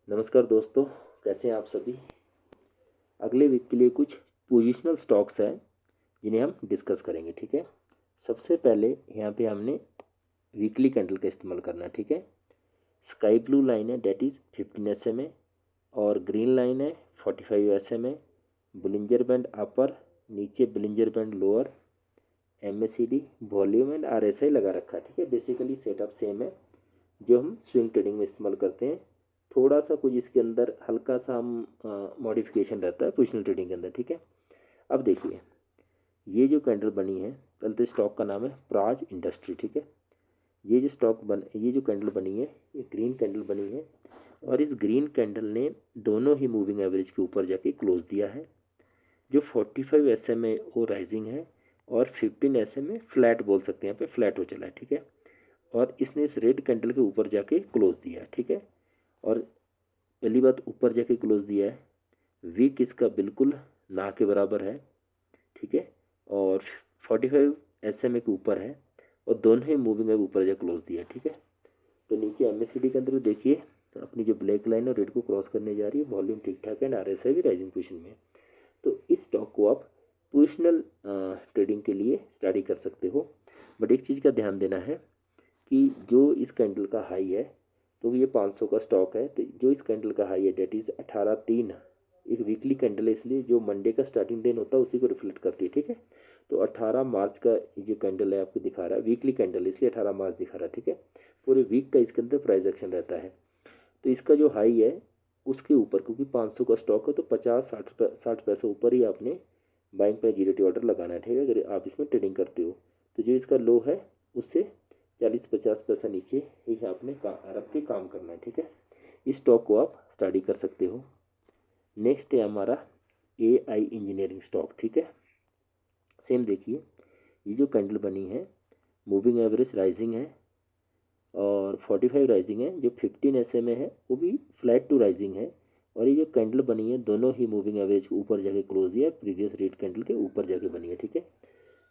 नमस्कार दोस्तों, कैसे हैं आप सभी। अगले वीक के लिए कुछ पोजिशनल स्टॉक्स हैं जिन्हें हम डिस्कस करेंगे। ठीक है, सबसे पहले यहाँ पे हमने वीकली कैंडल का इस्तेमाल करना है। ठीक है, स्काई ब्लू लाइन है डेट इज़ 15 SMA और ग्रीन लाइन है 45 SMA। बुलिंजर बैंड अपर, नीचे Bollinger band lower, MACD volume and RSI लगा रखा है। ठीक है, बेसिकली सेटअप सेम है जो हम स्विंग ट्रेडिंग में इस्तेमाल करते हैं। थोड़ा सा कुछ इसके अंदर हल्का सा हम मॉडिफिकेशन रहता है पोजिशनल ट्रेडिंग के अंदर। ठीक है, अब देखिए ये जो कैंडल बनी है, पहले तो स्टॉक का नाम है प्राज इंडस्ट्री। ठीक है, ये जो कैंडल बनी है ये ग्रीन कैंडल बनी है और इस ग्रीन कैंडल ने दोनों ही मूविंग एवरेज के ऊपर जाके क्लोज दिया है। जो 45 SMA वो राइजिंग है और 15 SMA फ्लैट बोल सकते हैं, यहाँ पे फ्लैट हो चला है। ठीक है, और इसने इस रेड कैंडल के ऊपर जाके क्लोज दिया है। ठीक है, और पहली बात ऊपर जाके क्लोज दिया है, वीक इसका बिल्कुल ना के बराबर है। ठीक है, और 45 SMA के ऊपर है और दोनों ही मूविंग है ऊपर जाके क्लोज दिया है। ठीक है, तो नीचे MACD के अंदर भी देखिए तो अपनी जो ब्लैक लाइन है रेड को क्रॉस करने जा रही है, वॉल्यूम ठीक ठाक है एंड RSI भी राइजिंग पोजिशन में है। तो इस स्टॉक को आप पोजिशनल ट्रेडिंग के लिए स्टडी कर सकते हो। बट एक चीज़ का ध्यान देना है कि जो इस कैंडल का हाई है, तो ये 500 का स्टॉक है, तो जो इस कैंडल का हाई है डेट इज़ 18/3, एक वीकली कैंडल है इसलिए जो मंडे का स्टार्टिंग दिन होता है उसी को रिफ्लेक्ट करती है। ठीक है, तो 18 मार्च का जो कैंडल है आपको दिखा रहा है, वीकली कैंडल इसलिए 18 मार्च दिखा रहा है। ठीक है, पूरे वीक का इसके अंदर प्राइस एक्शन रहता है। तो इसका जो हाई है उसके ऊपर, क्योंकि 500 का स्टॉक है तो 50-60 पैसे ऊपर ही आपने बाइंग पे जीरोटी ऑर्डर लगाना है। ठीक है, अगर आप इसमें ट्रेडिंग करते हो तो जो इसका लो है उससे 40-50 पैसा नीचे ही आपने रख के काम करना है। ठीक है, इस स्टॉक को आप स्टडी कर सकते हो। नेक्स्ट है हमारा AI इंजीनियरिंग स्टॉक। ठीक है, सेम देखिए ये जो कैंडल बनी है मूविंग एवरेज राइजिंग है और 45 राइजिंग है, जो 15 SMA है वो भी फ्लैट टू राइजिंग है। और ये जो कैंडल बनी है दोनों ही मूविंग एवरेज के ऊपर जाके क्लोज दिया है, प्रीवियस रेट कैंडल के ऊपर जाके बनी है। ठीक है,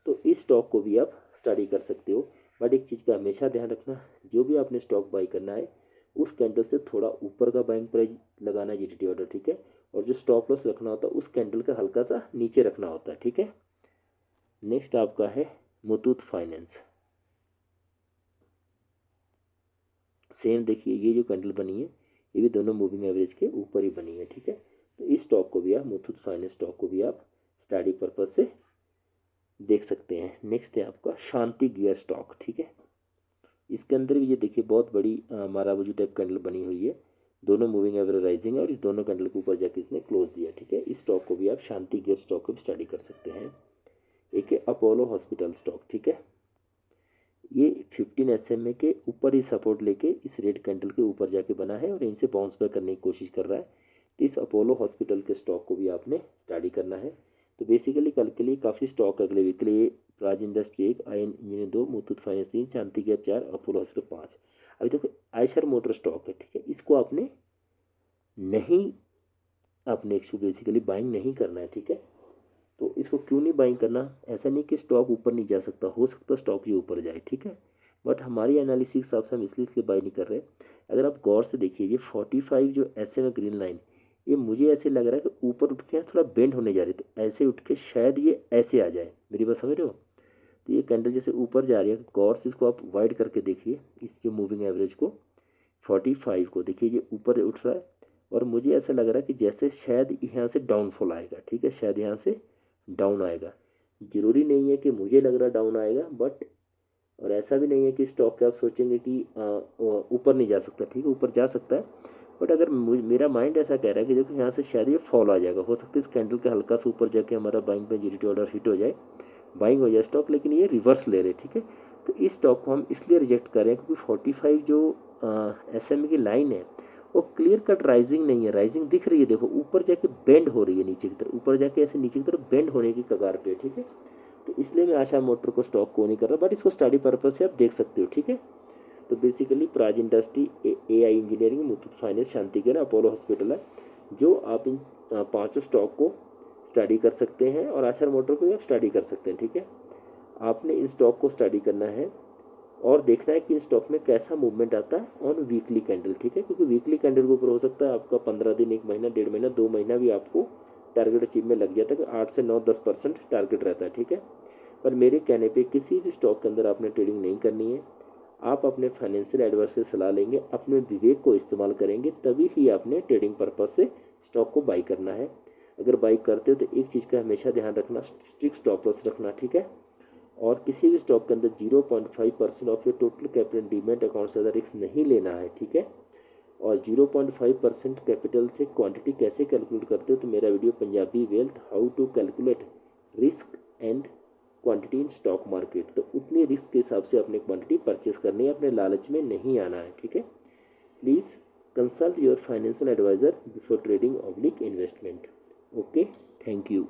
तो इस स्टॉक को भी आप स्टडी कर सकते हो। बट एक चीज़ का हमेशा ध्यान रखना, जो भी आपने स्टॉक बाई करना है उस कैंडल से थोड़ा ऊपर का बाइंग प्राइस लगाना है जीटीटी ऑर्डर। ठीक है, और जो स्टॉप लॉस रखना होता है उस कैंडल का हल्का सा नीचे रखना होता है। ठीक है, नेक्स्ट आपका है मुथूट फाइनेंस। सेम देखिए ये जो कैंडल बनी है ये भी दोनों मूविंग एवरेज के ऊपर ही बनी है। ठीक है, तो इस स्टॉक को भी आप, मुथूट फाइनेंस स्टॉक को भी आप स्टडी पर्पज से देख सकते हैं। नेक्स्ट है आपका शांति गियर स्टॉक। ठीक है, इसके अंदर भी ये देखिए बहुत बड़ी माराबूजी टाइप कैंडल बनी हुई है, दोनों मूविंग एवरेज राइजिंग है और इस दोनों कैंडल के ऊपर जाके इसने क्लोज दिया। ठीक है, इस स्टॉक को भी आप शांति गियर स्टॉक को भी स्टडी कर सकते हैं। एक है अपोलो हॉस्पिटल स्टॉक। ठीक है, ये 15 SMA के ऊपर ही सपोर्ट लेके इस रेड कैंडल के ऊपर जाके बना है और इनसे बाउंस बैक करने की कोशिश कर रहा है। तो इस अपोलो हॉस्पिटल के स्टॉक को भी आपने स्टडी करना है। तो बेसिकली कल के लिए काफ़ी स्टॉक है अगले वीक के लिए। प्राज इंडस्ट्री 1, आई इंजीनियर 2, मुथूट फाइनेंस 3, शांति गियर 4, अपोलो हॉस्पिटल 5। अभी देखो आयशर मोटर स्टॉक है। ठीक है, इसको आपने नहीं, आपने इसको बेसिकली बाइंग नहीं करना है। ठीक है, तो इसको क्यों नहीं बाइंग करना, ऐसा नहीं कि स्टॉक ऊपर नहीं जा सकता, हो सकता स्टॉक ये ऊपर जाए। ठीक है, बट हमारी एनालिसिस के हिसाब से हम इसलिए बाई नहीं कर रहे। अगर आप गौर से देखिए ये 45 जो SMA ग्रीन लाइन, ये मुझे ऐसे लग रहा है कि ऊपर उठ के थोड़ा बेंड होने जा रही है, तो ऐसे उठ के शायद ये ऐसे आ जाए। मेरी बात समझ रहे हो, तो ये कैंडल जैसे ऊपर जा रही है, गौर से इसको आप वाइड करके देखिए, इस जो मूविंग एवरेज को 45 को देखिए ये ऊपर उठ रहा है और मुझे ऐसा लग रहा है कि जैसे शायद यहाँ से डाउनफॉल आएगा। ठीक है, शायद यहाँ से डाउन आएगा, ज़रूरी नहीं है कि मुझे लग रहा डाउन आएगा, बट और ऐसा भी नहीं है कि स्टॉक के आप सोचेंगे कि ऊपर नहीं जा सकता। ठीक है, ऊपर जा सकता है, बट अगर मेरा माइंड ऐसा कह रहा है कि देखो यहाँ से शायद ये फॉल आ जाएगा, हो सकता है इस कैंडल के हल्का सा ऊपर जाके हमारा बाइंग पे जीटीटी ऑर्डर हिट हो जाए, बाइंग हो जाए स्टॉक, लेकिन ये रिवर्स ले रहे। ठीक है, तो इस स्टॉक को हम इसलिए रिजेक्ट कर रहे हैं क्योंकि 45 जो SMA की लाइन है वो क्लियर कट राइजिंग नहीं है, राइजिंग दिख रही है, देखो ऊपर जाके बेंड हो रही है नीचे की तरफ, ऊपर जाके ऐसे नीचे की तरफ बेंड होने की कगार पे। ठीक है, तो इसलिए मैं आशा मोटर को स्टॉक को नहीं कर रहा, बट इसको स्टडी पर्पज से आप देख सकते हो। ठीक है, तो basically Praj industry, AI engineering, Muthoot finance, Shanti gear, Apollo hospital है जो आप इन पांचों स्टॉक को स्टडी कर सकते हैं और आशा मोटर को भी आप स्टडी कर सकते हैं। ठीक है, आपने इन स्टॉक को स्टडी करना है और देखना है कि स्टॉक में कैसा मूवमेंट आता है ऑन वीकली कैंडल, ठीक है, क्योंकि वीकली कैंडल के ऊपर हो सकता है आपका 15 दिन, 1 महीना, 1.5 महीना, 2 महीना भी आपको टारगेट अचीव में लग जाता है, 8 से 9-10% टारगेट रहता है, ठीक है। पर मेरे कहने पे किसी भी स्टॉक के अंदर आपने ट्रेडिंग नहीं करनी है। आप अपने फाइनेंशियल एडवाइजर से सलाह लेंगे, अपने विवेक को इस्तेमाल करेंगे, तभी ही आपने ट्रेडिंग पर्पज से स्टॉक को बाई करना है। अगर बाई करते हो तो एक चीज़ का हमेशा ध्यान रखना, स्ट्रिक्ट स्टॉप लॉस रखना, ठीक है। और किसी भी स्टॉक के अंदर 0.5% of your total capital demat account से ज़्यादा रिस्क नहीं लेना है, ठीक है। और 0.5% कैपिटल से क्वांटिटी कैसे कैलकुलेट करते हो, तो मेरा video Punjabi wealth how to calculate risk and quantity in stock market, तो उतनी रिस्क के हिसाब से अपने क्वांटिटी परचेस करनी है, अपने लालच में नहीं आना है, ठीक है। Please consult your financial advisor before trading oblique investment. Okay, thank you.